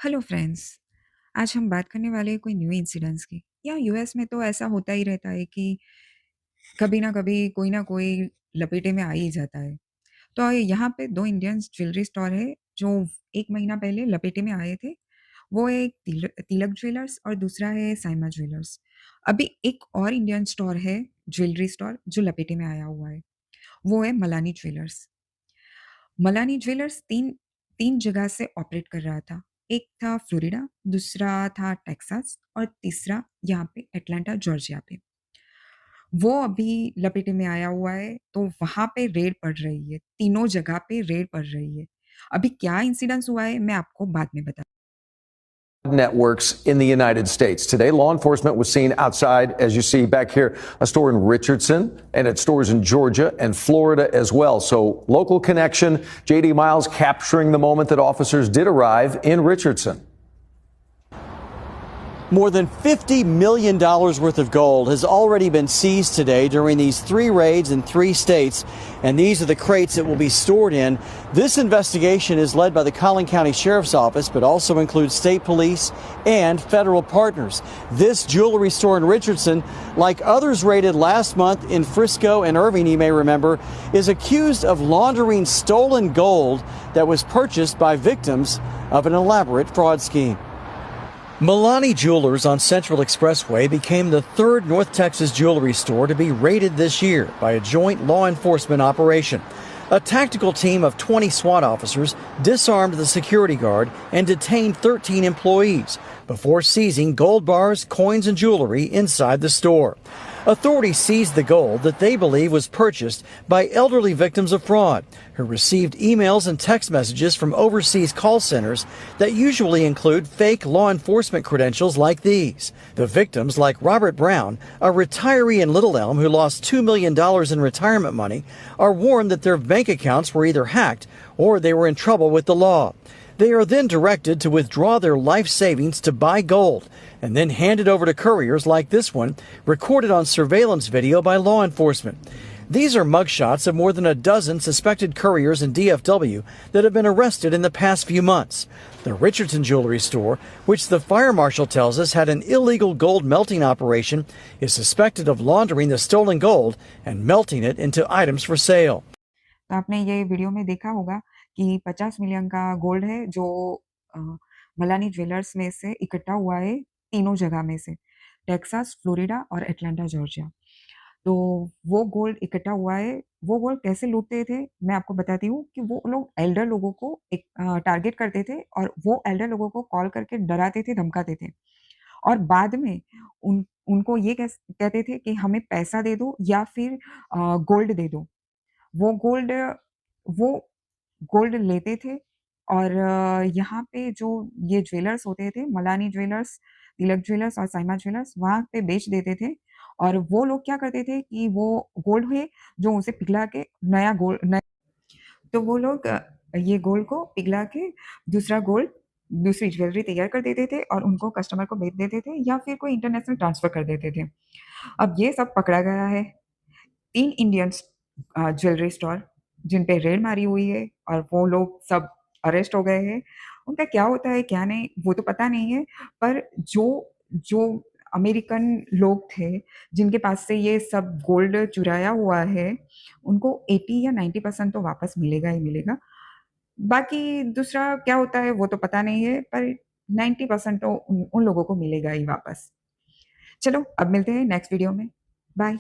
Hello friends. आज हम बात करने वाले हैं कोई न्यू इंसिडेंट्स की। या यूएस में तो ऐसा होता ही रहता है कि कभी ना कोई लपेटे में आ ही जाता है। तो यहाँ पे 2 इंडियन ज्वेलरी स्टोर है जो 1 महीना पहले लपेटे में आए थे। वो है एक तिलक ज्वेलर्स और दूसरा है साइमा ज्वेलर्स। अभी एक और इंडियन स्टोर है, ज्वेलरी स्टोर जो लपेटे में आया हुआ है। वो है मलानी ज्वेलर्स। मलानी ज्वेलर्स 3 जगह से ऑपरेट कर रहा था। एक था फ्लोरिडा, दूसरा था टेक्सास और तीसरा यहाँ पे एटलांटा, जॉर्जिया पे। वो अभी लपेटे में आया हुआ है, तो वहाँ पे रेड पड़ रही है। तीनों जगह पे रेड पड़ रही है। अभी क्या इंसिडेंस हुआ है, मैं आपको बाद में बता networks in the United States. Today, law enforcement was seen outside, as you see back here, a store in Richardson and at stores in Georgia and Florida as well. So local connection. JD Miles capturing the moment that officers did arrive in Richardson. More than $50 million worth of gold has already been seized today during these 3 raids in 3 states, and these are the crates it will be stored in. This investigation is led by the Collin County Sheriff's Office, but also includes state police and federal partners. This jewelry store in Richardson, like others raided last month in Frisco and Irving, you may remember, is accused of laundering stolen gold that was purchased by victims of an elaborate fraud scheme. Milani Jewelers on Central Expressway became the 3rd North Texas jewelry store to be raided this year by a joint law enforcement operation. A tactical team of 20 SWAT officers disarmed the security guard and detained 13 employees before seizing gold bars, coins, and jewelry inside the store. Authorities seized the gold that they believe was purchased by elderly victims of fraud who received emails and text messages from overseas call centers that usually include fake law enforcement credentials like these. The victims, like Robert Brown, a retiree in Little Elm who lost $2 million in retirement money, are warned that their bank accounts were either hacked or they were in trouble with the law. They are then directed to withdraw their life savings to buy gold and then handed over to couriers like this one, recorded on surveillance video by law enforcement. These are mugshots of more than a dozen suspected couriers in DFW that have been arrested in the past few months. The Richardson Jewelry Store, which the fire marshal tells us had an illegal gold melting operation, is suspected of laundering the stolen gold and melting it into items for sale. तो आपने ये video में देखा होगा कि 50 million का gold है जो अ, मलानी ज्वेलर्स में से इकट्ठा हुआ है तीनों जगह में से, टेक्सास, फ्लोरिडा और एटलांटा, जॉर्जिया। तो वो गोल्ड इकट्ठा हुआ है। वो गोल्ड कैसे लूटते थे, मैं आपको बताती हूँ कि वो लोग एल्डर लोगों को एक टारगेट करते थे और वो एल्डर लोगों को कॉल करके डराते थे, धमकाते थे और बाद में उनको ये कहते थे कि हमें पैसा दे दो या फिर गोल्ड दे दो। वो गोल्ड वो गोल्ड लेते थे और यहाँ पे जो ये ज्वेलर्स होते थे, मलानी ज्वेलर्स, तिलक ज्वेलर्स और साइमा ज्वेलर्स, वहाँ पे बेच देते थे और वो लोग क्या करते थे कि वो गोल्ड है जो उसे पिघला के नया गोल्ड नया तो वो लोग ये गोल्ड को पिघला के दूसरा गोल्ड, दूसरी ज्वेलरी तैयार कर देते थे और उनको कस्टमर को बेच देते थे या फिर कोई इंटरनेशनल ट्रांसफ़र कर देते थे। अब ये सब पकड़ा गया है। 3 इंडियंस ज्वेलरी स्टोर जिन पे रेड मारी हुई है और वो लोग सब अरेस्ट हो गए हैं। उनका क्या होता है, क्या नहीं, वो तो पता नहीं है, पर जो जो अमेरिकन लोग थे, जिनके पास से ये सब गोल्ड चुराया हुआ है, उनको 80 या 90% तो वापस मिलेगा ही मिलेगा। बाकी दूसरा क्या होता है, वो तो पता नहीं है, पर 90% तो उन उन लोगों को मिलेगा ही वापस। चलो, अब मिलते हैं नेक्स्ट वीडियो में। बाय।